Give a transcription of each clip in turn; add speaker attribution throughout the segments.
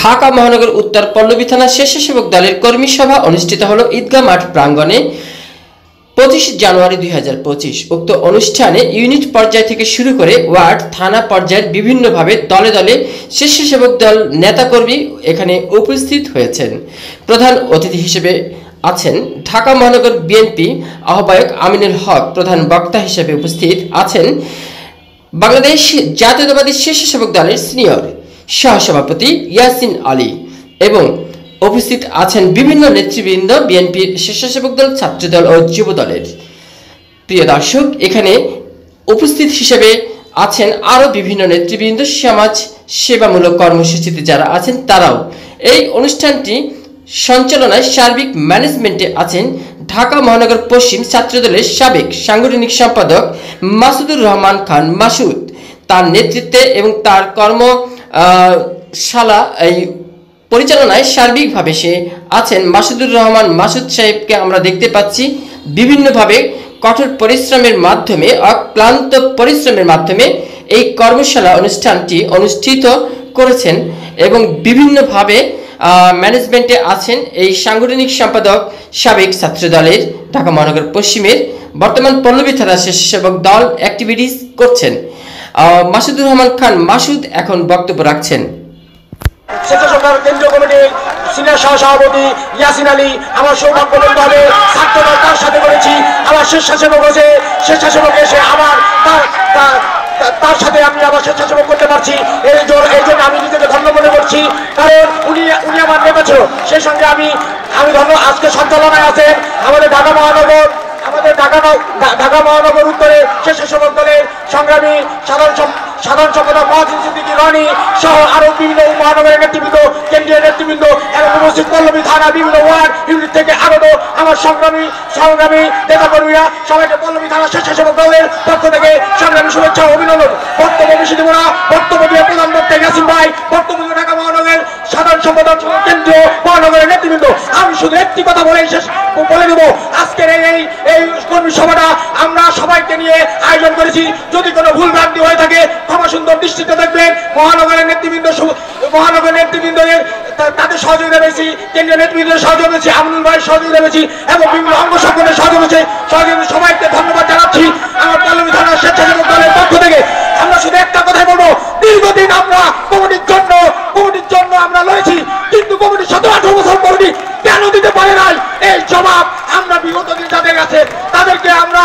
Speaker 1: ঢাকা মহানগর উত্তর পল্লবী থানা স্বেচ্ছাসেবক দলের কর্মী সভা অনুষ্ঠিত হলো ঈদগাহ মাঠ প্রাঙ্গণে 25 জানুয়ারি 2025। উক্ত অনুষ্ঠানে ইউনিট পর্যায় থেকে শুরু করে ওয়ার্ড থানা পর্যায়ের বিভিন্নভাবে দলে দলে স্বেচ্ছাসেবক দল নেতাকর্মী এখানে উপস্থিত হয়েছেন। প্রধান অতিথি হিসেবে আছেন ঢাকা মহানগর বিএনপি আহ্বায়ক আমিনুল হক। প্রধান বক্তা হিসেবে উপস্থিত আছেন বাংলাদেশ জাতীয়তাবাদী স্বেচ্ছাসেবক দলের সিনিয়র সহসভাপতি ইয়াসিন আলী এবং উপস্থিত আছেন বিভিন্ন নেতৃবৃন্দ বিএনপির স্বেচ্ছাসেবক দল, ছাত্রদল ও যুব দলের। প্রিয় দর্শক, এখানে উপস্থিত হিসেবে আছেন আরও বিভিন্ন নেতৃবৃন্দ, সমাজ সেবামূলক কর্মসূচিতে যারা আছেন তারাও। এই অনুষ্ঠানটি সঞ্চালনায় সার্বিক ম্যানেজমেন্টে আছেন ঢাকা মহানগর পশ্চিম ছাত্রদলের সাবেক সাংগঠনিক সম্পাদক মাসুদুর রহমান খান মাসুদ। তার নেতৃত্বে এবং তার কর্মশালা এই পরিচালনায় সার্বিকভাবে সে আছেন মাসুদুর রহমান মাসুদ সাহেবকে আমরা দেখতে পাচ্ছি বিভিন্নভাবে কঠোর পরিশ্রমের মাধ্যমে, অক্লান্ত পরিশ্রমের মাধ্যমে এই কর্মশালা অনুষ্ঠানটি অনুষ্ঠিত করেছেন এবং বিভিন্নভাবে ম্যানেজমেন্টে আছেন এই সাংগঠনিক সম্পাদক সাবেক ছাত্রদলের ঢাকা মহানগর পশ্চিমের, বর্তমান পল্লবী থানা স্বেচ্ছাসেবক দল অ্যাক্টিভিটিস করছেন মাসুদুর রহমান খান মাসুদ এখন বক্তব্য রাখছেন।
Speaker 2: স্বেচ্ছাসেবক কেন্দ্রীয় কমিটির সিনিয়র সহসভাপতি ইয়াসিন আলী, আমার সৌভাগ্য বলতে হবে ছাত্রদল তার সাথে করেছি, আমার স্বেচ্ছাসেবক হয়েছে, স্বেচ্ছাসেবক এসে আমার তার সাথে আমি আবার স্বেচ্ছাসেবক করতে পারছি, এই জন্য আমি নিজেকে ধন্য মনে করছি। কারণ উনি আমার নেতা ছিল, সেই সঙ্গে আমি ধন্য। আজকে সঞ্চালনায় আছেন আমাদের ঢাকা মহানগর উত্তরের স্বেচ্ছাসেবক দলের সংগ্রামী সাধারণ সম্পাদক মহাজিন সিদ্দিকী রনি সহ আরো বিভিন্ন মহানগরের নেতৃবৃন্দ, কেন্দ্রীয় নেতৃবৃন্দ এবং উপস্থিত পল্লবী থানা বিভিন্ন ওয়ার্ড ইউনিট থেকে আগত আমার সংগ্রামী নেতাকর্মীরা সবাইকে পল্লবী থানা স্বেচ্ছাসেবক দলের পক্ষ থেকে সংগ্রামী শুভেচ্ছা ও অভিনন্দন। বক্তব্য বেশি দেব না, বক্তব্য দিয়ে প্রধান বক্তা ইয়াসিন ভাই, বক্তব্য ঢাকা মহানগরের সাধারণ সম্পাদক কেন্দ্রীয় মহানগরের নেতৃবৃন্দ। আমি শুধু একটি কথা বলে দেব, আজকের এই কর্মী সভাটা আমরা সবাইকে নিয়ে আয়োজন করেছি। যদি কোনো ভুল ভ্রান্তি হয়ে থাকে ক্ষমা সুন্দর দৃষ্টিতে দেখবেন। মহানগরের নেতৃবৃন্দের তাদের সহযোগিতা পেয়েছি, কেন্দ্রীয় নেতৃবৃন্দের সহযোগিতা পেয়েছি, আমিনুল ভাইয়ের সহযোগিতা পেয়েছি এবং বিভিন্ন অঙ্গ সংগঠনের সহযোগিতা সবাইকে ধন্যবাদ জানাচ্ছি আমার পল্লবী থানার স্বেচ্ছাসেবক দলের পক্ষ থেকে। আমরা শুধু একটা কথাই বলবো, দীর্ঘদিন আমরা কমিটির জন্য আমরা লড়েছি, কিন্তু কমিটি 17-18 বছর কমিটি কেন দিতে পারে নাই, এই জবাব আমরা বিগত দিন যাদের কাছে তাদেরকে আমরা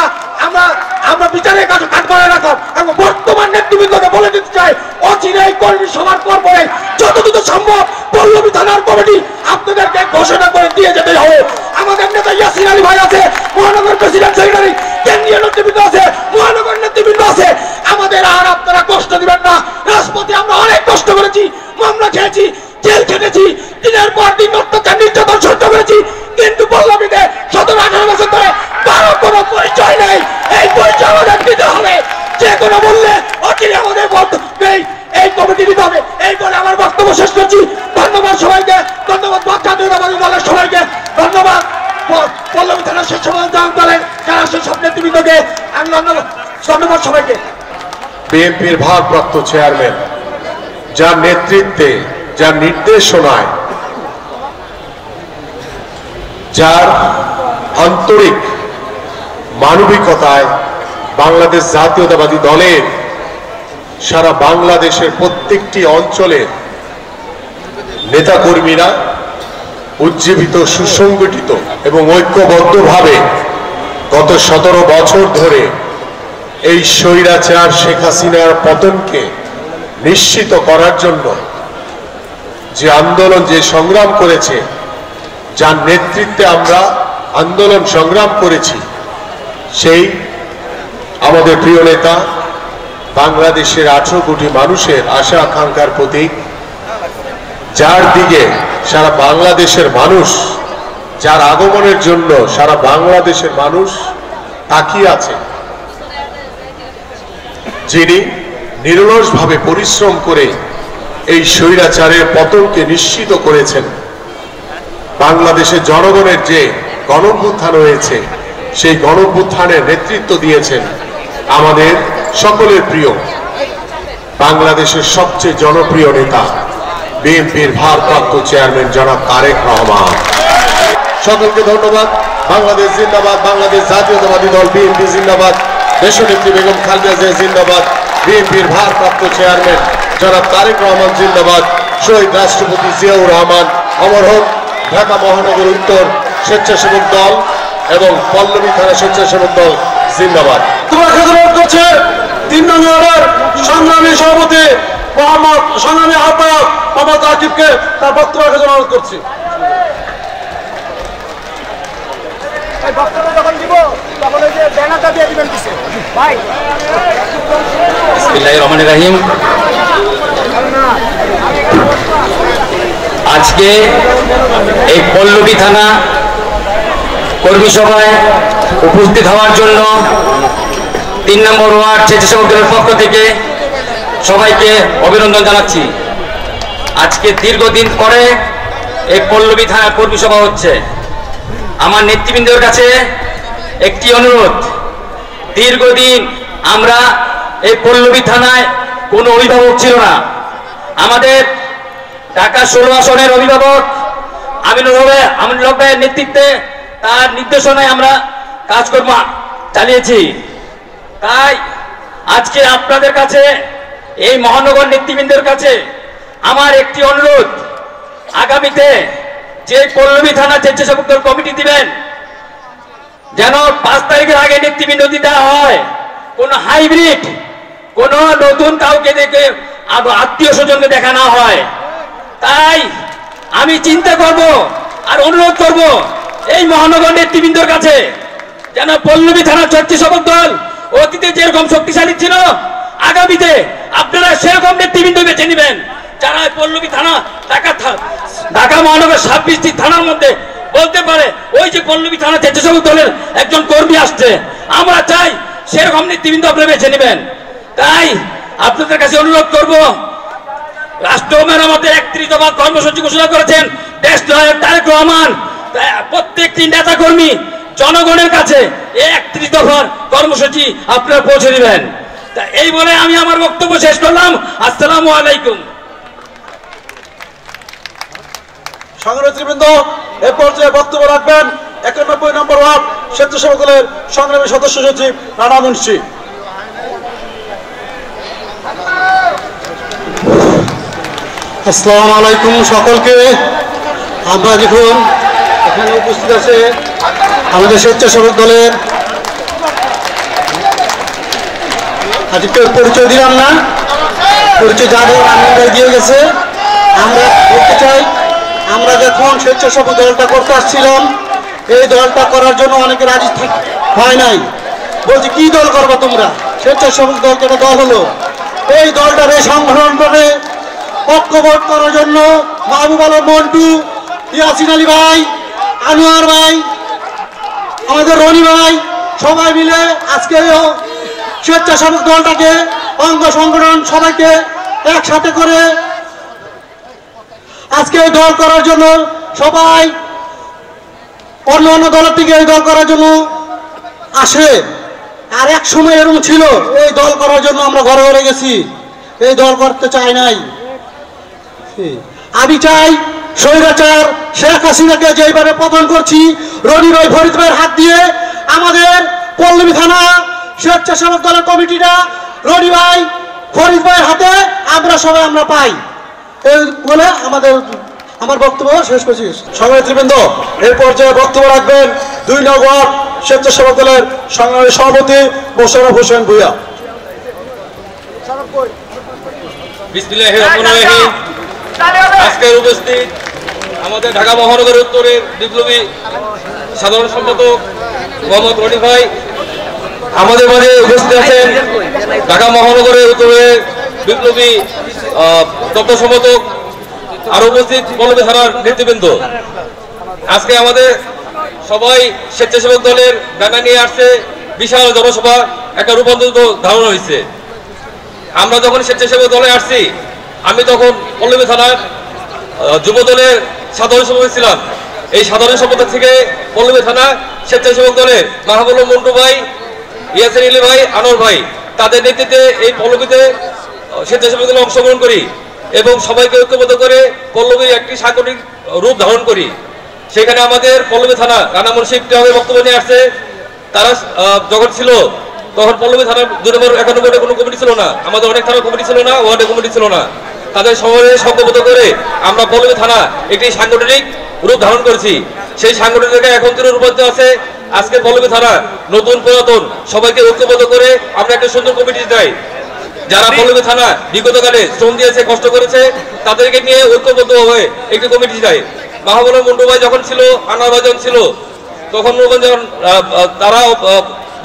Speaker 2: বিচারের কাছে কাজ করে রাখব এবং বর্তমান নেতৃবৃন্দকে বলে দিতে চাই, অচিরেই কর্মী সভার পর পরে যত দ্রুত সম্ভব পল্লবী থানার কমিটি আপনাদেরকে ঘোষণা করে দিয়ে যেতে হবে। আমাদের নেতা ইয়াসিন আলী ভাই আছে, মহানগর প্রেসিডেন্ট সেক্রেটারি, কেন্দ্রীয় নেতৃবৃন্দ আছে, মহানগর নেতৃবৃন্দ আছে। আমাদের আর আপনারা কষ্ট দিবেন না। রাজপথে আমরা অনেক কষ্ট করেছি, মামলা খেয়েছি, জেল খেটেছি, দিনের পর দিন অত্যাচার নির্যাতন সহ্য করেছি, কিন্তু পল্লবীতে 17-18 বছর ধরে কারো কোনো পরিচয় নেই। এই পরিচয় আমাদের দিতে হবে, যে কোনো বললে অচিরে আমাদের এই কমিটি দিতে হবে। এই বলে আমার বক্তব্য শেষ করছি। ধন্যবাদ সবাইকে, ধন্যবাদ জাতীয়তাবাদী দলের সবাইকে, ধন্যবাদ পল্লবী থানার স্বেচ্ছাসেবক দলের যারা সেই সব নেতৃবৃন্দকে আমি ধন্যবাদ সবাইকে।
Speaker 3: বিএনপির ভারপ্রাপ্ত চেয়ারম্যান যার নেতৃত্বে, যার নির্দেশনায়, যার আন্তরিক মানবিকতায় বাংলাদেশ জাতীয়তাবাদী দলের সারা বাংলাদেশের প্রত্যেকটি অঞ্চলের নেতাকর্মীরা উজ্জীবিত, সুসংগঠিত এবং ঐক্যবদ্ধভাবে গত 17 বছর ধরে এই স্বৈরাচার শেখ হাসিনার পতনকে নিশ্চিত করার জন্য যে আন্দোলন, যে সংগ্রাম করেছে, যার নেতৃত্বে আমরা আন্দোলন সংগ্রাম করেছি, সেই আমাদের প্রিয় নেতা, বাংলাদেশের 18 কোটি মানুষের আশা আকাঙ্ক্ষার প্রতীক, যার দিকে সারা বাংলাদেশের মানুষ, যার আগমনের জন্য সারা বাংলাদেশের মানুষ তাকিয়ে আছে, যিনি নিরলসভাবে পরিশ্রম করে এই স্বৈরাচারের পতনকে নিশ্চিত করেছেন। বাংলাদেশের জনগণের যে গণঅভ্যুত্থান হয়েছে, সেই গণঅভ্যুত্থানের নেতৃত্ব দিয়েছেন আমাদের সকলের প্রিয়, বাংলাদেশের সবচেয়ে জনপ্রিয় নেতা বিএনপির ভারপ্রাপ্ত চেয়ারম্যান জনাব তারেক রহমান। সকলকে ধন্যবাদ। বাংলাদেশ জিন্দাবাদ, বাংলাদেশ জাতীয়তাবাদী দল বিএনপি জিন্দাবাদ, দেশনেত্রী বেগম খালেদা জিয়া জিন্দাবাদ, বিএনপির ভারপ্রাপ্ত চেয়ারম্যান জনাব তারেক রহমান জিন্দাবাদ, শহীদ রাষ্ট্রপতি জিয়াউর রহমান অমর হোক। ঢাকা মহানগর উত্তর স্বেচ্ছাসেবক দল এবং পল্লবী থানা স্বেচ্ছাসেবক দল জিন্দাবাদ।
Speaker 2: করছে 3 নং ওয়ার্ডের সংগ্রামী সভাপতি মোহাম্মদ সংগ্রামী আহ্বায়ক মোহাম্মদ আকিবকে তার বক্তব্য রাখার জন্য অনুরোধ করছি।
Speaker 4: বিসমিল্লাহির রহমানির রহিম। আজকে এই পল্লবী থানা কর্মী সভায় উপস্থিত হওয়ার জন্য 3 নম্বর ওয়ার্ড স্বেচ্ছাসেবক দলের পক্ষ থেকে সবাইকে অভিনন্দন জানাচ্ছি। আজকে দীর্ঘদিন পরে এই পল্লবী থানা কর্মী সভা হচ্ছে। আমার নেতৃবৃন্দের কাছে একটি অনুরোধ, দীর্ঘদিন আমরা এই পল্লবী থানায় কোনো অভিভাবক ছিল না। আমাদের ঢাকা 16 আসনের অভিভাবক আমিনুল হক ভাইয়ের নেতৃত্বে তার নির্দেশনায় আমরা কাজকর্ম চালিয়েছি। তাই আজকে আপনাদের কাছে এই মহানগর নেতৃবৃন্দের কাছে আমার একটি অনুরোধ, আগামীতে যে পল্লবী থানা স্বেচ্ছাসেবক দল কমিটি দিবেন যেন 5 তারিখের আগে নেতৃবৃন্দ দিতে হয়। কোন হাইব্রিড, কোন নতুন কাউকে দেখে আত্মীয় স্বজনকে দেখা না হয়। তাই আমি চিন্তা করব আর অনুরোধ করব এই মহানগর নেতৃবৃন্দের কাছে যেন পল্লবী থানা স্বেচ্ছাসেবক দল অতীতে যেরকম শক্তিশালী ছিল, আগামীতে আপনারা সেরকম নেতৃবৃন্দ বেছে নেবেন যারা পল্লবী থানা ঢাকা মহানগর 26টি থানার মধ্যে বলতে পারে ওই যে পল্লবী থানা স্বেচ্ছাসেবক দলের একজন কর্মী আসছে। আমরা চাই সেরকম নেতৃবৃন্দ আপনারা বেছে নেবেন। তাই আপনাদের কাছে অনুরোধ করব, রাষ্ট্র মেরামতের 31 দফা কর্মসূচি ঘোষণা করেছেন দেশ নায়ক তারেক রহমান। প্রত্যেকটি নেতা কর্মী জনগণের কাছে এই 31 দফার কর্মসূচি আপনারা পৌঁছে দিবেন। এই বলে আমি আমার বক্তব্য শেষ করলাম। আসসালামু আলাইকুম।
Speaker 2: সংগ্রামীবৃন্দ, এ পর্যায়ে বক্তব্য রাখবেন 91 নম্বর ওয়ার্ড স্বেচ্ছাসেবক দলের সংগ্রামী সদস্য সচিব রানা মুন্সি।
Speaker 5: আসসালামু আলাইকুম সকলকে। আমরা দেখুন এখানে উপস্থিত আছে আমাদের স্বেচ্ছাসেবক দলের, আজকে পরিচয় দিলাম না, পরিচয় যাদের আনন্দ দিয়ে গেছে। আমরা বলতে চাই, আমরা যখন স্বেচ্ছাসেবক দলটা করতে আসছিলাম, এই দলটা করার জন্য অনেকে রাজি হয় নাই। বলছি কি দল করবো তোমরা? স্বেচ্ছাসেবক দল একটা দল হলো। এই দলটার এই সংগঠন করে ঐক্যবোধ করার জন্য মাহবুব আলম মন্টু, ইয়াসিন আলী ভাই, আনোয়ার ভাই, আমাদের রনি ভাই সবাই মিলে আজকে স্বেচ্ছাসেবক দলটাকে অঙ্গ সংগঠন সবাইকে একসাথে করে আজকে এই দল করার জন্য সবাই অন্য অন্য দলের থেকে এই দল করার জন্য আসে। আর এক সময় এরকম ছিল, এই দল করার জন্য আমরা ঘরে ঘরে গেছি, এই দল করতে চাই নাই। আমি চাই স্বৈরাচার শেখ হাসিনাকে যেভাবে পতন করছি, রনি ভাই ফরিদ ভাইয়ের হাত দিয়ে আমাদের পল্লবী থানা স্বেচ্ছাসেবক দলের কমিটিটা রনি ভাই ফরিদ ভাইয়ের হাতে আমরা সবাই আমরা পাই। এই বলে আমার বক্তব্য শেষ করছি।
Speaker 2: সংগ্রামীবৃন্দ, এই পর্যায়ে বক্তব্য রাখবেন 2 নং ওয়ার্ড স্বেচ্ছাসেবক দলের সংগ্রামী সভাপতি মোশাররফ হোসেন ভূঁইয়া।
Speaker 4: বিসমিল্লাহির রহমানির রহিম। আজকের উপস্থিত আমাদের ঢাকা মহানগর উত্তরের বিপ্লবী সাধারণ সম্পাদক মোহাম্মদ রনি ভাই, আমাদের মাঝে উপস্থিত আছেন ঢাকা মহানগরের উত্তরের বিপ্লবী তথ্য সম্পাদক, আর উপস্থিত পল্লবী থানার নেতৃবৃন্দ। আজকে আমাদের সবাই স্বেচ্ছাসেবক দলের ব্যানার নিয়ে আসছে, বিশাল জনসভা একটা রূপান্তরিত ধারণা হয়েছে। আমরা যখন স্বেচ্ছাসেবক দলে আসছি, আমি তখন পল্লবী থানার যুব দলের সাধারণ সম্পাদক ছিলাম। এই সাধারণ সম্পাদক থেকে পল্লবী থানা স্বেচ্ছাসেবক দলের মাহবুব আলম মন্টু ভাই, ইয়াসিন আলী ভাই, আনোয়ার ভাই, তাদের নেতৃত্বে এই পল্লবীতে স্বেচ্ছাসেবক দলে অংশগ্রহণ করি।
Speaker 6: এবং সবাইকে ঐক্যবদ্ধ করে পল্লবী একটি সাংগঠনিক রূপ ধারণ করি। সেখানে আমাদের পল্লবী থানা রানা মুন্সিফ বক্তব্য নিয়ে আসছে। তারা যখন ছিল তখন পল্লবী থানার 2 নম্বর 1 নম্বরে কোনো কমিটি ছিল না, আমাদের অনেক থানার কমিটি ছিল না, ওয়ার্ডে কমিটি ছিল না। তাদের শহরে সংঘবদ্ধ করে আমরা পল্লবী থানা একটি সাংগঠনিক রূপ ধারণ করেছি। সেই সাংগঠনিক এখন রূপান্তরিত আছে। আজকে পল্লবী থানা নতুন পুরাতন সবাইকে ঐক্যবদ্ধ করে আমরা একটা সুন্দর কমিটি চাই। যারা পল্লবী থানা বিগতকালে শ্রম দিয়েছে, কষ্ট করেছে, তাদেরকে নিয়ে ঐক্যবদ্ধ হয়ে একটি কমিটি চাই। মাহবুবুর মন্টু ভাই যখন ছিল, আনোয়ার ভাই যখন ছিল, তখন যখন তারা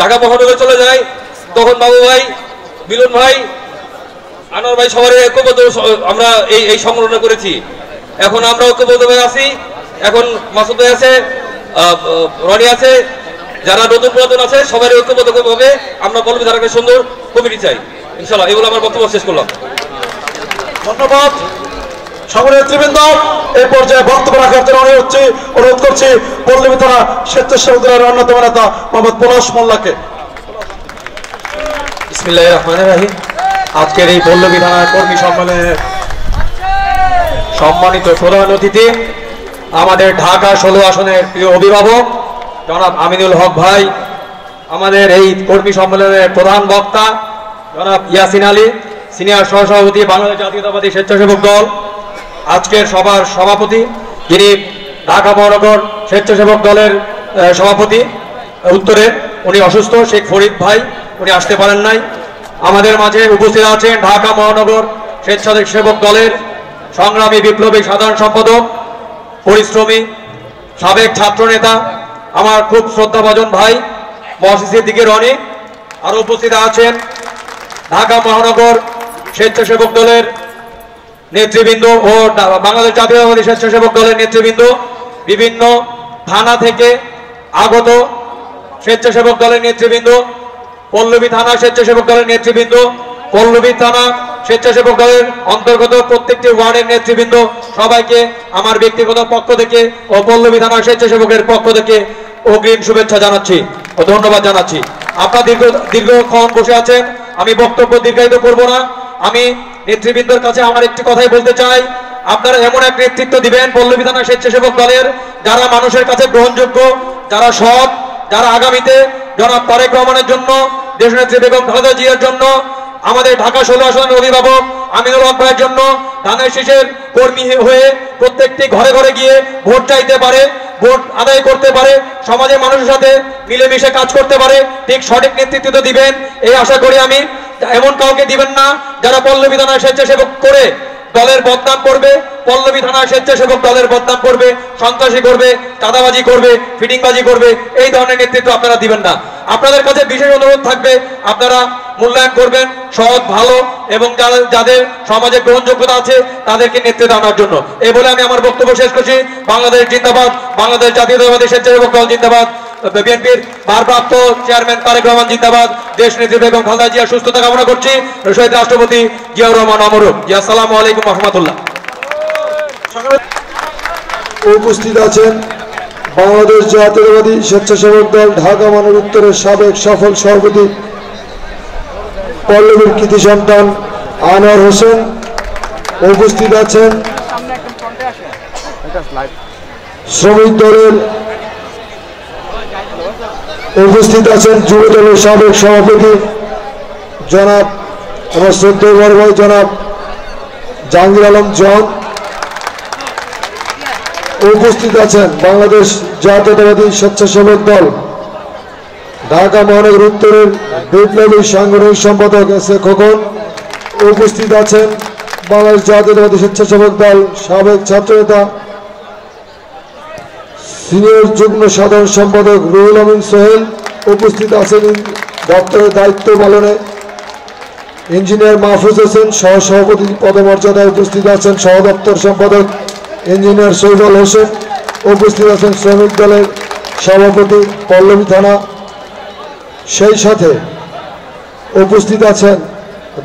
Speaker 6: ঢাকা মহানগরে চলে যায়, তখন বাবু ভাই, মিলন ভাই, আনোয়ার ভাই সবারই ঐক্যবদ্ধ আমরা এই সংগঠন করেছি। এখন আমরা ঐক্যবদ্ধ হয়ে আছি। এখন মাসুদ ভাই আছে, রনি আছে, যারা নতুন পুরাতন আছে সবারই ঐক্যবদ্ধ ভাবে আমরা পল্লবী ধারাকে সুন্দর কমিটি চাই ইনশাল্লাহ। এগুলো আমার বক্তব্য শেষ করলাম।
Speaker 2: ধন্যবাদ সকল নেতৃবৃন্দ। এই পর্যায়ে বক্তব্য রাখার জন্য অনুরোধ করছি পল্লবী থানা স্বেচ্ছাসেবক দলের অন্যতম নেতা মোহাম্মদ পলাশ মোল্লাকে।
Speaker 5: বিসমিল্লাহির রহমানির রহিম। আজকের এই পল্লবী থানার কর্মী সম্মেলনের সম্মানিত প্রধান অতিথি আমাদের ঢাকা 16 আসনের প্রিয় অভিভাবক জনাব আমিনুল হক ভাই, আমাদের এই কর্মী সম্মেলনের প্রধান বক্তা জনাব ইয়াসিন আলী, সিনিয়র সহসভাপতি বাংলাদেশ জাতীয়তাবাদী স্বেচ্ছাসেবক দল, আজকের সভার সভাপতি যিনি ঢাকা মহানগর স্বেচ্ছাসেবক দলের সভাপতি উত্তরের, উনি অসুস্থ, শেখ ফরিদ ভাই, উনি আসতে পারেন নাই। আমাদের মাঝে উপস্থিত আছেন ঢাকা মহানগর স্বেচ্ছাসেবক দলের সংগ্রামী বিপ্লবী সাধারণ সম্পাদক, পরিশ্রমী সাবেক ছাত্রনেতা, আমার খুব শ্রদ্ধাভাজন ভাই মহসিন দিকে রনি। আরো উপস্থিত আছেন ঢাকা মহানগর স্বেচ্ছাসেবক দলের নেতৃবৃন্দ ও বাংলাদেশ জাতীয়তাবাদী স্বেচ্ছাসেবক দলের নেতৃবৃন্দ, বিভিন্ন থানা থেকে আগত স্বেচ্ছাসেবক দলের নেতৃবৃন্দ, পল্লবী থানা স্বেচ্ছাসেবক দলের নেতৃবৃন্দ, পল্লবী থানা স্বেচ্ছাসেবক দলের অন্তর্গত প্রত্যেকটি ওয়ার্ডের নেতৃবৃন্দ, সবাইকে আমার ব্যক্তিগত পক্ষ থেকে ও পল্লবী থানা স্বেচ্ছাসেবকের পক্ষ থেকে অগ্রিম শুভেচ্ছা জানাচ্ছি ও ধন্যবাদ জানাচ্ছি। আপনারা দীর্ঘক্ষণ বসে আছেন, আমি বক্তব্য দীর্ঘায়িত করব না। আমি নেতৃবৃন্দের কাছে আমার একটি কথাই বলতে চাই, আপনারা এমন এক নেতৃত্ব দিবেন পল্লবী থানা স্বেচ্ছাসেবক দলের, যারা মানুষের কাছে গ্রহণযোগ্য, যারা সৎ, যারা আগামীতে জনাব তারেক রহমানের জন্য, দেশনেত্রী বেগম খালেদা জিয়ার জন্য, আমাদের ঢাকা 16 আসনের অভিভাবক আমিনুল হক ভাইয়ের জন্য ধানের শীষের কর্মী হয়ে প্রত্যেকটি ঘরে ঘরে গিয়ে ভোট চাইতে পারে, ভোট আদায় করতে পারে, সমাজের মানুষের সাথে মিলেমিশে কাজ করতে পারে, ঠিক সঠিক নেতৃত্ব দিবেন এই আশা করি আমি। এমন কাউকে দিবেন না যারা পল্লবী থানা স্বেচ্ছাসেবক করে দলের বদনাম করবে, পল্লবী থানা স্বেচ্ছাসেবক দলের বদনাম করবে, সন্ত্রাসী করবে, চাঁদাবাজি করবে, ফিটিংবাজি করবে, এই ধরনের নেতৃত্ব আপনারা দিবেন না। আপনাদের কাছে বিশেষ অনুরোধ থাকবে, আপনারা মূল্যায়ন করবেন সৎ, ভালো এবং যাদের সমাজে গ্রহণযোগ্যতা আছে তাদেরকে নেতৃত্ব আনার জন্য। এই বলে আমি আমার বক্তব্য শেষ করছি। বাংলাদেশ জিন্দাবাদ, বাংলাদেশ জাতীয়তাবাদী স্বেচ্ছাসেবক দল জিন্দাবাদ, বিএনপির ভারপ্রাপ্ত চেয়ারম্যান তারেক রহমান জিন্দাবাদ, দেশ নেত্রী বেগম খালেদা জিয়া সুস্থতা কামনা করছি, শহীদ রাষ্ট্রপতি জিয়াউর রহমান অমর হোক। আসসালামু আলাইকুম রহমতুল্লাহ।
Speaker 7: উপস্থিত আছেন বাংলাদেশ জাতীয়তাবাদী স্বেচ্ছাসেবক দল ঢাকা মহানগর উত্তরের সাবেক সফল সভাপতি পল্লবীর কৃতি সন্তান আনোয়ার হোসেন। উপস্থিত আছেন শ্রমিক দলের, উপস্থিত আছেন যুব দলের সাবেক সভাপতি জনাব আমার শ্রদ্ধেয় বড় ভাই জনাব জাহাঙ্গীর আলম জন। উপস্থিত আছেন বাংলাদেশ জাতীয়তাবাদী স্বেচ্ছাসেবক দল ঢাকা মহানগর উত্তরের বিপ্লবী সাংগঠনিক সম্পাদক এস এ খোকন। উপস্থিত আছেন বাংলাদেশ জাতীয়তাবাদী স্বেচ্ছাসেবক দল সাবেক ছাত্রনেতা সিনিয়র যুগ্ম সাধারণ সম্পাদক রুহুল আমিন সোহেল। উপস্থিত আছেন দপ্তরের দায়িত্ব পালনে ইঞ্জিনিয়ার মাহফুজ হোসেন, সহসভাপতি পদমর্যাদায় উপস্থিত আছেন সহ দপ্তর সম্পাদক ইঞ্জিনিয়ার সৈফুল হোসেন। উপস্থিত আছেন শ্রমিক দলের সভাপতি পল্লবী থানা, সেই সাথে উপস্থিত আছেন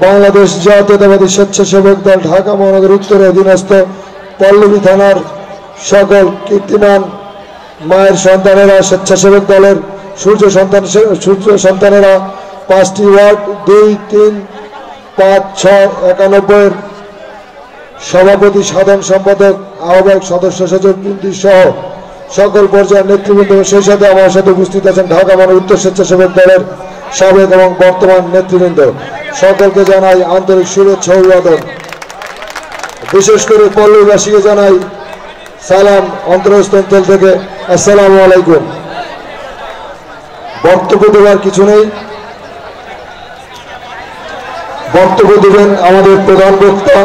Speaker 7: বাংলাদেশ জাতীয়তাবাদী স্বেচ্ছাসেবক দল ঢাকা মহানগর উত্তরের অধীনস্থ পল্লবী থানার সকল কীর্তিমান মায়ের সন্তানেরা, স্বেচ্ছাসেবক দলের সূর্য সন্তানেরা, 5টি ওয়ার্ড 2, 3, 5, 6, 91 সভাপতি, সাধারণ সম্পাদক, আহ্বায়ক, সদস্য সচিব সহ সকল পর্যায়ের নেতৃবৃন্দ, সেই সাথে আমার সাথে উপস্থিত আছেন ঢাকা মহানগর উত্তর স্বেচ্ছাসেবক দলের সাবেক এবং বর্তমান নেতৃবৃন্দ। সকলকে জানাই আন্তরিক শুভেচ্ছা ও অভিবাদন। বিশেষ করে পল্লবীবাসীকে জানাই সালাম অন্তরস্থল থেকে, আসসালামু আলাইকুম। বক্তব্য দেওয়ার কিছু নেই। বক্তব্য দেবেন আমাদের প্রধান বক্তা,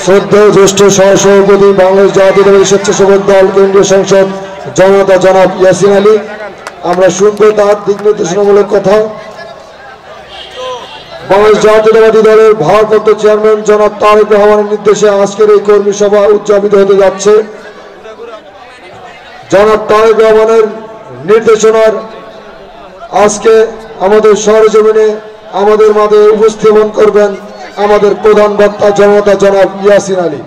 Speaker 7: শ্রদ্ধেয় জ্যেষ্ঠ সহসভাপতি, বাংলাদেশ জাতীয়তাবাদী স্বেচ্ছাসেবক দল কেন্দ্রীয় সংসদ জনতা জনাব ইয়াসিন আলী। আমরা শুনবো তার দিক নির্দেশনামূলক কথা। বাংলাদেশ জাতীয়তাবাদী দলের ভারপ্রাপ্ত চেয়ারম্যান জনাব তারেক রহমানের নির্দেশে আজকের এই কর্মী সভা উদযাপিত হতে যাচ্ছে। জনাব তারেক রহমানের নির্দেশনার আজকে আমাদের সরেজমিনে আমাদের মাঝে উপস্থাপন করবেন আমাদের প্রধান বক্তা জনতা জনাব ইয়াসিন আলী।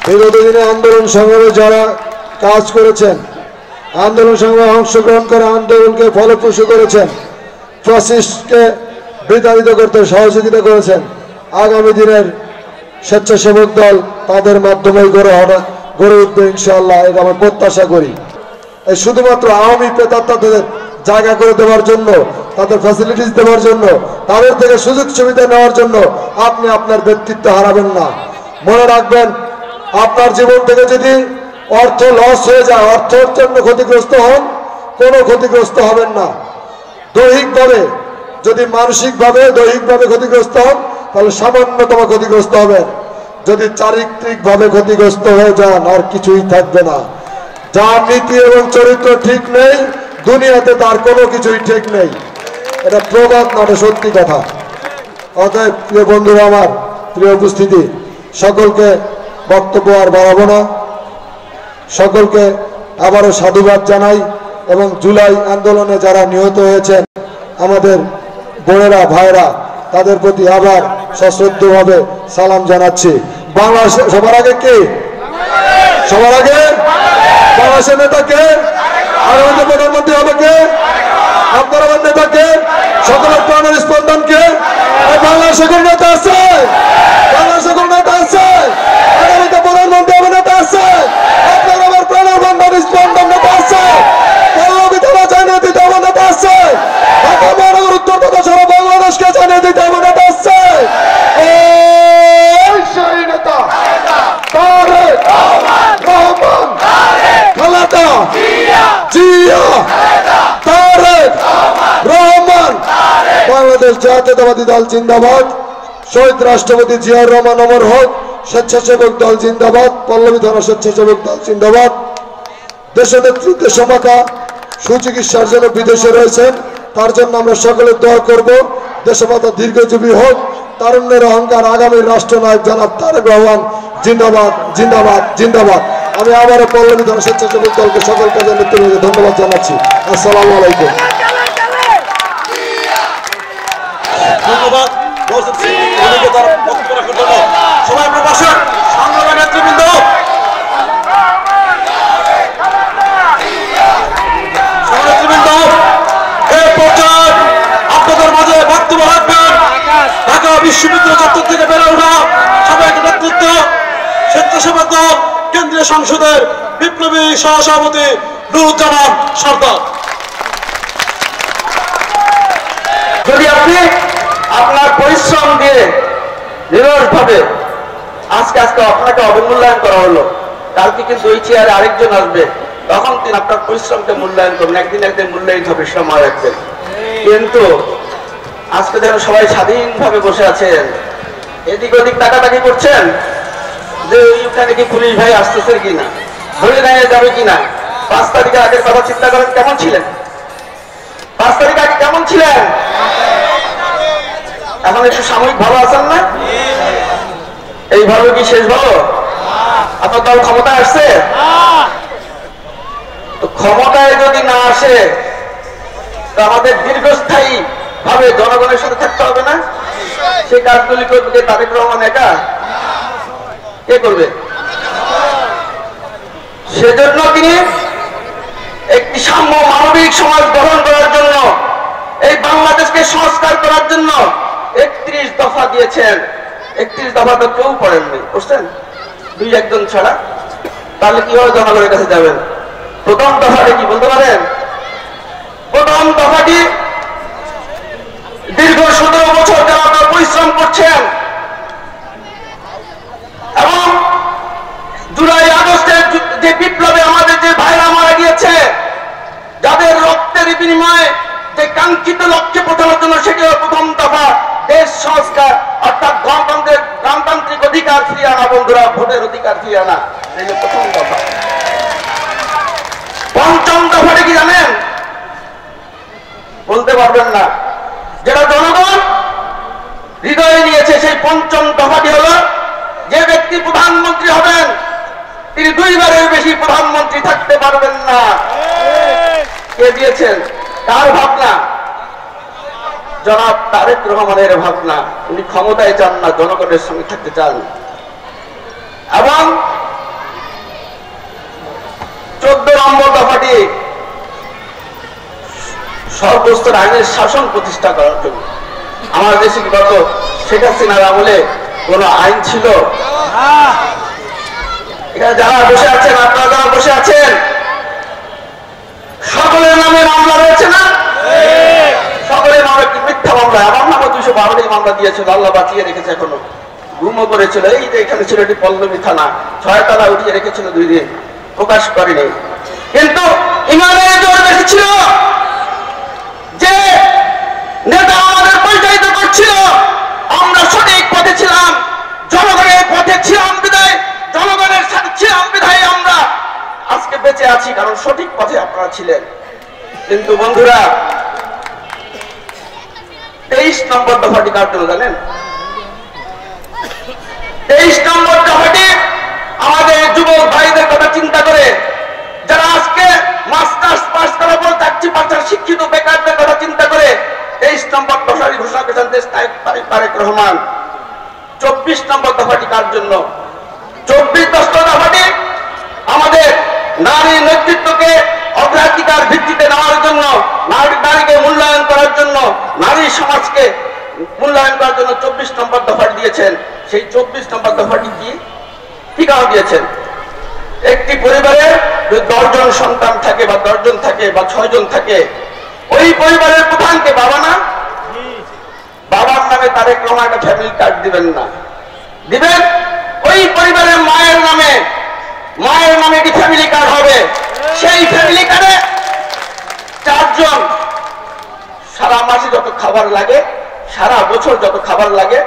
Speaker 7: বিগত দিনে আন্দোলন সংগ্রামে যারা কাজ করেছেন, আন্দোলন সংগ্রামে অংশগ্রহণ করে আন্দোলনকে ফলপ্রসূ করেছেন, ফ্যাসিস্টকে বিতাড়িত করতে সহযোগিতা করেছেন, আগামী দিনের স্বেচ্ছাসেবক দল তাদের মাধ্যমেই গড়ে উঠবে ইনশাআল্লাহ, এটা আমরা প্রত্যাশা করি। এই শুধুমাত্র আওয়ামী প্রেতাত্মাদের জায়গা করে দেওয়ার জন্য, তাদের ফ্যাসিলিটিস দেওয়ার জন্য, তাদের থেকে সুযোগ সুবিধা নেওয়ার জন্য আপনি আপনার ব্যক্তিত্ব হারাবেন না। মনে রাখবেন, আপনার জীবন থেকে যদি অর্থ লস হয়ে যায়, অর্থের জন্য ক্ষতিগ্রস্ত হন, কোনো ক্ষতিগ্রস্ত হবেন না। দৈহিকভাবে যদি মানসিকভাবে দৈহিকভাবে ক্ষতিগ্রস্ত হন তাহলে সামান্যতম ক্ষতিগ্রস্ত হবেন। যদি চারিত্রিকভাবে ক্ষতিগ্রস্ত হয়ে যান আর কিছুই থাকবে না। যার নীতি এবং চরিত্র ঠিক নেই, দুনিয়াতে তার কোনো কিছুই ঠিক নেই। এটা প্রবাদ না, এটা সত্যি কথা। অতএব প্রিয় বন্ধুরা, আমার প্রিয় উপস্থিতি, সকলকে বক্তব্য আর বাড়াবো না। সকলকে আবারও সাধুবাদ জানাই এবং জুলাই আন্দোলনে যারা নিহত হয়েছেন আমাদের বোনেরা, ভাইরা, তাদের প্রতি আবার সশ্রদ্ধভাবে সালাম জানাচ্ছি। বাংলাদেশ সবার আগে কে? সবার আগে বাংলাদেশের নেতা কে? আগামীতে প্রধানমন্ত্রী হবে কে? আপনার আমার নেতা কে? সকলের প্রাণের স্পন্দন কে? বাংলাদেশের কোন নেতা আছে? বাংলাদেশের কোন নেতা আছে? আগামীতে প্রধানমন্ত্রী হবে নেতা আছে? আপনার আমার প্রাণের বন্ধন স্পন্দন নেতা আছে? পল্লবী থানা জানিয়ে দিতে হবে নেতা আছে? ঢাকা মহানগর উত্তর তথা সারা বাংলাদেশকে জানিয়ে দিতে হবে নেতা আছে? সেই নেতা তারেক রহমান, খালেদা জিয়া, তারেক রহমান। বাংলাদেশ জাতীয়তাবাদী দল জিন্দাবাদ। শহীদ রাষ্ট্রপতি জিয়াউর রহমান অমর হোক। স্বেচ্ছাসেবক দল জিন্দাবাদ। পল্লবী থানা স্বেচ্ছাসেবক দল জিন্দাবাদ। দেশের নেতৃত্বে সমাকা সুচিকিৎসার জন্য বিদেশে রয়েছেন, তার জন্য আমরা সকলে দোয়া করব। দেশমাতা দীর্ঘজীবী হোক। তারুণ্যের অহংকার আগামীর রাষ্ট্রনায়ক জনাব তারেক রহমান জিন্দাবাদ, জিন্দাবাদ, জিন্দাবাদ। আমি আবারও পল্লবী থানা স্বেচ্ছাসেবক দলকে সকল কাজের নেতৃত্বে ধন্যবাদ জানাচ্ছি। আসসালামু আলাইকুম।
Speaker 2: ধন্যবাদ সবাই প্রবাসন সংগ্রামের নেতৃবৃন্দ, এই পর্যায়ে আপনাদের মাঝে বক্তব্য রাখবেন ঢাকা বিশ্ববিদ্যালয় চত্বর থেকে বেড়ে ওঠা সাবেক নেতৃত্ব স্বেচ্ছাসেবক দল কেন্দ্রীয় সংসদের বিপ্লবী সহসভাপতি নুরুজ্জামান সরদার।
Speaker 5: যদি আপনি আপনার পরিশ্রম দিয়ে নিরসভাবে আজকে আপনাকে অবমূল্যায়ন করা হলো, কালকে কিন্তু ওই চেয়ারে আরেকজন আসবে, তখন তিনি আপনার পরিশ্রমকে মূল্যায়ন করবেন, একদিন মূল্যায়িত হবে, সময় রাখবেন। কিন্তু আজকে যেন সবাই স্বাধীনভাবে বসে আছেন, এদিক ওদিক টাকাটাকি করছেন যে ওইখানে কি পুলিশ ভাই আসতেছে কিনা, ধরে নেওয়া যাবে কিনা। 5 তারিখের আগের কথা চিন্তা করেন, কেমন ছিলেন? 5 তারিখ আগে কেমন ছিলেন? এখন একটু সাময়িক ভালো আছেন না? এই ভালো কি শেষ ভালো? আপনার দল ক্ষমতায় আসছে, তো ক্ষমতায় যদি না আসে তো আমাদের দীর্ঘস্থায়ী ভাবে জনগণের সাথে থাকতে হবে না? সেই কাজগুলি করবে তারেক রহমান একা? কে করবে? সেজন্য তিনি একটি সাম্য মানবিক সমাজ গঠন করার জন্য, এই বাংলাদেশকে সংস্কার করার জন্য 31 দফা দিয়েছেন। 31 দফা তো কেউ পড়েননি, বুঝছেন, 2-1 জন ছাড়া। তাহলে কিভাবে জনগণের কাছে যাবেন? প্রথম দফাটি কি বলতে পারেন? প্রথম দফাটি দীর্ঘ 17 বছর যারা আপনারা পরিশ্রম করছেন এবং জুলাই আগস্টের যে বিপ্লবে আমাদের যে ভাইরা মারা গিয়েছে, যাদের রক্তের বিনিময়ে যে কাঙ্ক্ষিত লক্ষ্যে পৌঁছানোর জন্য, সেটি হল প্রথম দফা দেশ সংস্কার, অর্থাৎ গণতান্ত্রিক অধিকার ফিরিয়ে আনা। বন্ধুরা, ভোটের অধিকার ফিরিয়ে আনা, এই প্রথম দফা। পঞ্চম দফাটি কি জানেন? বলতে পারবেন না। যেটা জনগণ হৃদয়ে নিয়েছে, সেই পঞ্চম দফাটি হল যে ব্যক্তি প্রধানমন্ত্রী হবেন তিনি 2 বারের বেশি প্রধানমন্ত্রী থাকতে পারবেন না। কে দিয়েছেন? কার ভাবনা? জনাব তারেক রহমানের ভাবনা। উনি ক্ষমতায় চান না, জনগণের সঙ্গে থাকতে চান। এবং 14 নম্বর দফাটি সর্বস্তর আইনের শাসন প্রতিষ্ঠা করার জন্য। আমার দেশে গত শেখ হাসিনার আমলে কোন আইন ছিল? এখানে যারা বসে আছেন, আপনারা যারা বসে আছেন, সকলের নামে মামলা রয়েছে না? সকলের নামে মিথ্যা মামলা। আমার নামে 212টি মামলা দিয়েছিল, আল্লাহ বাঁচিয়ে রেখেছে, এখনো গুমও করেছিল। এই যে এখানে ছিল এটি পল্লবী থানা, 6 তলা উঠিয়ে রেখেছিল 2 দিন, প্রকাশ করেনি। কিন্তু ইমানের জোর বেশি ছিল। যে নেতা আমাদের পরিচালিত করছিল, আমরা সঠিক পথে ছিলাম, জনগণের পথে ছিলাম বিধায়, জনগণের সাথে ছিলাম বিধায় আমরা আজকে বেঁচে আছি, কারণ সঠিক পথে আপনারা ছিলেন। কিন্তু বন্ধুরা, 23 নম্বর দফাটি কার জন্য জানেন? 23 নম্বর দফাটি আমাদের যুবক ভাইদের কথা চিন্তা করে, যারা আজকে মাস্টার্স পাস করার পর চাকরি পাচ্ছেন, শিক্ষিত বেকারদের কথা চিন্তা করে 23 নম্বর দফাটি ঘোষণা করেছেন দেশ নায়ক তারেক রহমান। 24 নম্বর দফাটি কার জন্য? 24 দফাটি আমাদের নারী নেতৃত্বকে অগ্রাধিকার ভিত্তিতে নেওয়ার জন্য, নারীকে মূল্যায়ন করার জন্য, নারী সমাজকে মূল্যায়ন করার জন্য 24 নম্বর দফাটি দিয়েছেন। সেই 24 নম্বর দফাটি কি কারণ দিয়েছেন? একটি পরিবারে যদি 10 জন সন্তান থাকে বা 10 জন থাকে বা 6 জন থাকে, ওই পরিবারের প্রধানকে বাবা না? বাবার নামে তারেক রহমান একটা ফ্যামিলি কার্ড দিবেন না, দিবেন ওই পরিবারের মায়ের নামে। মায়ের নামে একটি ফ্যামিলি কার্ড হবে। সেই ফ্যামিলি কার্ডে 4 জন সারা মাসে যত খাবার লাগে, সারা বছর যত খাবার লাগে,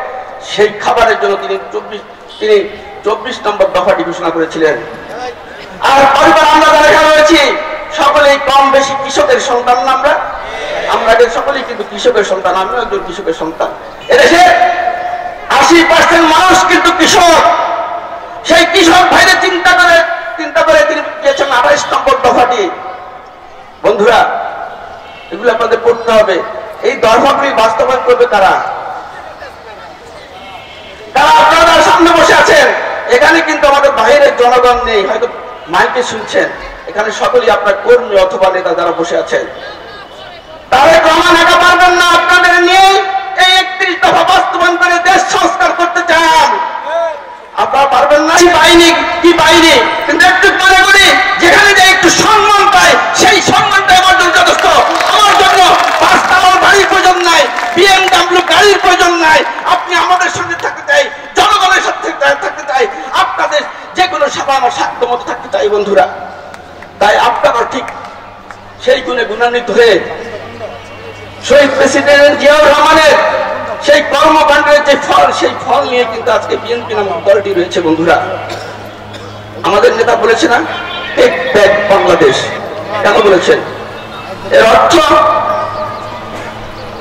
Speaker 5: সেই খাবারের জন্য তিনি 24 নম্বর দফাটি ঘোষণা করেছিলেন। আর পরিবার আমরা যারা রয়েছি সকলেই কম বেশি কৃষকের সন্তান না? আমরা সকলেই কিন্তু কৃষকের সন্তান। আমিও একজন কৃষকের সন্তান। এদেশে 80% মানুষ কিন্তু কৃষক। সেই কৃষক ভাইদের চিন্তা করে তিনি দিয়েছেন 28 নম্বর দফাটি। বন্ধুরা, এগুলো আপনাদের পড়তে হবে। এই দফাগুলি বাস্তবায়ন করবে কারা? আপনারা সামনে বসে আছেন, এখানে কিন্তু আমাদের বাইরের জনগণ নেই, হয়তো মাইকে শুনছেন। এখানে সকলেই আপনার কর্মী অথবা নেতা যারা বসে আছেন। তারেক রহমান একা পারবেন না, আপনাদের নিয়ে এই 31 দফা বাস্তবায়ন করে দেশ সংস্কার করতে চান। আপনারা পারবেন না। কি পাইনি, কিন্তু একটু মনে করি যেখানে যে একটু সম্মান পায়, সেই সম্মানটা আমার জন্য যথেষ্ট। আমার জন্য 5 তলার বাড়ির প্রয়োজন নাই, BMW গাড়ির প্রয়োজন নাই। আপনি আমাদের সঙ্গে থাকতে চাই, জনগণের সাথে থাকতে চাই, আপনাদের যে কোনো সেবা আমার সাধ্য মতো থাকতে চাই বন্ধুরা। তাই আপনারা ঠিক সেই গুণে গুণান্বিত হয়ে শহীদ প্রেসিডেন্ট জিয়াউর রহমানের সেই কর্মকাণ্ডের যে ফল, সেই ফল নিয়ে কিন্তু আজকে বিএনপি নামক দলটি রয়েছে বন্ধুরা। আমাদের নেতা বলেছে না, টেক ব্যাক বাংলাদেশ। কেন বলেছেন? এর অর্থ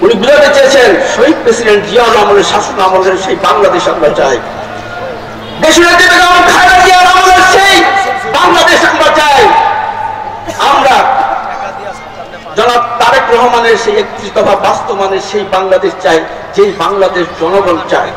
Speaker 5: উনি বুঝাতে চেয়েছেন শহীদ প্রেসিডেন্ট জিয়াউর রহমানের শাসন আমলের সেই বাংলাদেশ আমরা চাই। দেশনেত্রী বেগম খালেদা জিয়ার আমলের সেই বাংলাদেশ আমরা চাই। আমরা জনাব তারেক রহমানের সেই 31 দফা বাস্তবায়নের সেই বাংলাদেশ চাই, যেই বাংলাদেশ জনগণ চায়,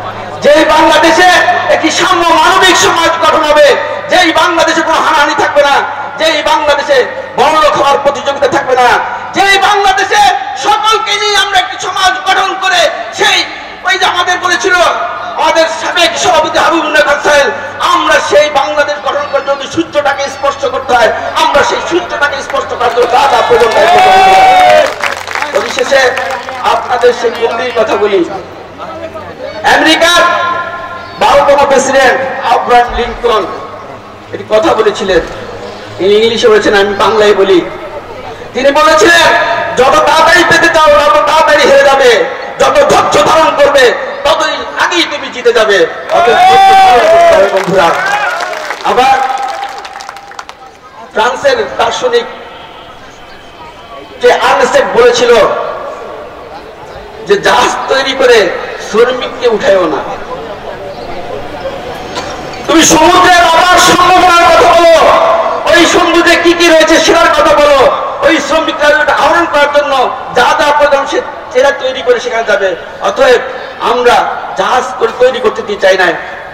Speaker 5: যেই বাংলাদেশে একটি সাম্য মানবিক সমাজ গঠন হবে, যেই বাংলাদেশে কোনো হানাহানি থাকবে না, যেই বাংলাদেশে বড়লোক হওয়ার প্রতিযোগিতা থাকবে না, যেই বাংলাদেশে সকলকে নিয়ে আমরা একটি সমাজ গঠন করে সেই ওই যে আমাদের বলেছিল আমাদের সাবেক সভাপতি হাবিবুল্লাহ খান সাহেব, আমরা সেই বাংলাদেশ গঠন করার জন্য সূত্রটাকে স্পষ্ট করতে হয়, আমরা সেই সূত্রটাকে স্পষ্ট করার জন্য যা প্রয়োজন পরিশেষে আপনাদের সেই গম্ভীর কথা বলি। আমেরিকার 12তম প্রেসিডেন্ট আব্রাহাম লিঙ্কন একটি কথা বলেছিলেন, তিনি ইংলিশে বলেছেন, আমি বাংলায় বলি। তিনি বলেছিলেন, যত তাড়াতাড়ি পেতে চাও তত তাড়াতাড়ি হেরে যাবে, যত ধৈর্য ধারণ করবে ততই আগেই তুমি জিতে যাবে। বন্ধুরা, আবার ফ্রান্সের দার্শনিক যে আর্নেস্ট বলেছিল যে জাহাজ তৈরি করে শ্রমিককে উঠায়ও না, তুমি সমুদ্রের আবার সম্ভাবনার কথা বলো, ওই সমুদ্রে কি কি রয়েছে সেটার কথা বলো, ওই শ্রমিকরা আহরণ করার জন্য যা যা প্রয়োজন সেটা তৈরি করে সেখানে যাবে। অতএব আমরা জাহাজ করে তৈরি করতে চাই না,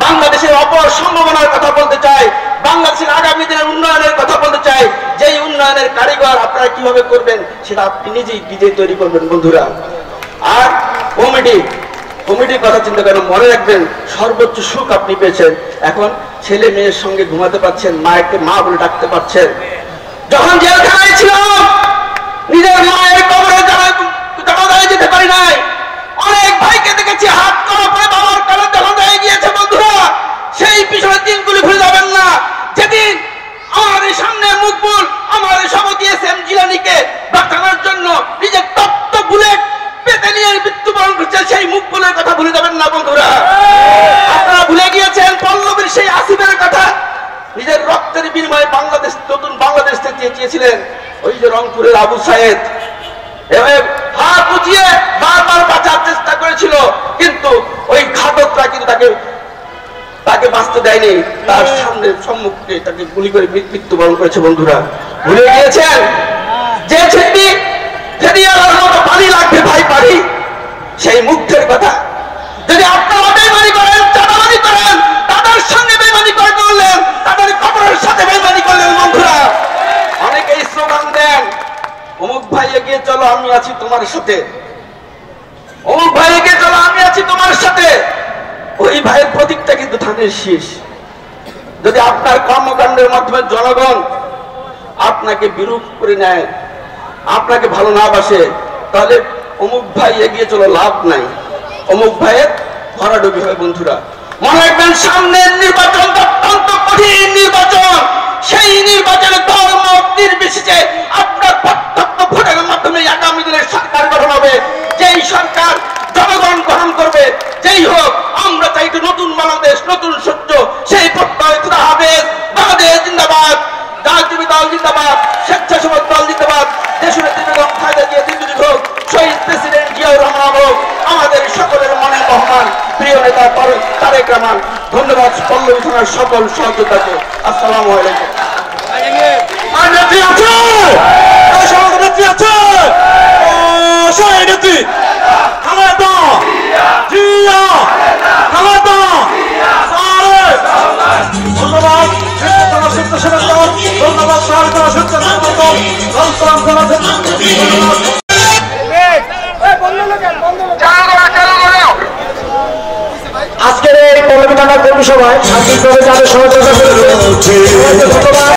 Speaker 5: বাংলাদেশের অপর সম্ভাবনার কথা বলতে চাই, বাংলাদেশের আগামী দিনের উন্নয়নের কথা বলতে চাই। যেই উন্নয়নের কারিগর আপনারা কিভাবে করবেন সেটা আপনি নিজেই তৈরি করবেন বন্ধুরা। আর কমিটির কথা চিন্তা করেন, মনে রাখবেন সর্বোচ্চ সুখ আপনি পেয়েছেন, এখন ছেলে মেয়ের সঙ্গে ঘুমাতে পারছেন, মায়েরকে মা বলে ডাকতে পারছেন। যখন জেলখানায় ছিলাম নিজের মায়ের কবরে জানাজায় যেতে পারি নাই, অনেক ভাইকে দেখেছি হাত করা করে বাবার কালে জানাজায় গিয়েছে। বন্ধুরা, সেই পিছনের দিনগুলি ভুলে যাবেন না, যেদিন আমার সামনে মুকবুল আমার সভাপতি এস.এম. জিলানীকে বাঁচানোর জন্য নিজের তপ্ত বুলেট পেতে নিয়ে মৃত্যুবরণ করছে, সেই মুকবুলের কথা ভুলে যাবেন না বন্ধুরা। আপনারা ভুলে গিয়েছেন পল্লবীর সেই আসিফের কথা, নিজের রক্তের বিনিময়ে বাংলাদেশ, নতুন বাংলাদেশ চেয়েছিলেন। ওই যে রংপুরের আবু সায়েদ হাত উঠিয়ে বারবার বাঁচার চেষ্টা করেছিল, কিন্তু ওই ঘাতকরা কিন্তু তাকে বাঁচতে দেয়নি, তার সামনে সম্মুখে তাকে গুলি করে মৃত্যুবরণ করেছে। বন্ধুরা, ভুলে গিয়েছেন যে ছেলে ফেরিয়ালার মতো পানি লাগবে ভাই পানি, সেই মুগ্ধের কথা। যদি আপনারা বেইমানি করেন, চাঁদাবাজি করেন, তাদের সঙ্গে বেইমানি করলেন, তাদের কবরের সাথে বেইমানি করলেন। বন্ধুরা, অনেকেই স্লোগান দেন, অমুক ভাই এগিয়ে চলো আমি আছি তোমার সাথে, অমুক ভাই এগিয়ে চলো আমি আছি তোমার সাথে। ওই ভাইয়ের প্রতীকটা কিন্তু ধানের শীষ। যদি আপনার কর্মকাণ্ডের মাধ্যমে জনগণ আপনাকে বিরূপ করে নেয়, আপনাকে ভালো না বাসে, তাহলে অমুক ভাই এগিয়ে চলো লাভ নাই, অমুক ভাইয়ের ভরাডুবি হবে। বন্ধুরা, মনে রাখবেন সামনের নির্বাচন অত্যন্ত কঠিন নির্বাচন, সেই নির্বাচনে দল মত নির্বিশেষে আপনার প্রত্যক্ষ ভোটের মাধ্যমে আগামী দিনের সরকার গঠন হবে। যেই সরকার জনগণ গ্রহণ করবে, যেই হোক, আমরা চাই নতুন বাংলাদেশ, নতুন সূর্য, সেই প্রত্যয় খুদা হাফেজ। বাংলাদেশ জিন্দাবাদ, রাজনীতি দল জিন্দাবাদ, স্বেচ্ছাসেবক দল জিন্দাবাদ, দেশনেত্রী বেগম খালেদা জিয়া জিন্দাবাদ হোক, শহীদ প্রেসিডেন্ট জিয়াউর রহমান হোক, আমাদের সকলের মনে রহমান প্রিয় নেতা তারেক রহমান। ধন্যবাদ পল্লবী থানার সকল সহযোগিতাকে। আসসালামু আলাইকুম। নেত্রী আছে, নেত্রী আছে, নেত্রী খালেদা জিয়া, খালেদা। ধন্যবাদ স্বেচ্ছাসেবক দল, ধন্যবাদ স্বেচ্ছাসেবক দল, আজকের এই পল্লবী থানার কর্মী সভায় শান্তিভাবে যাদের সহযোগিতা করেছে ধন্যবাদ।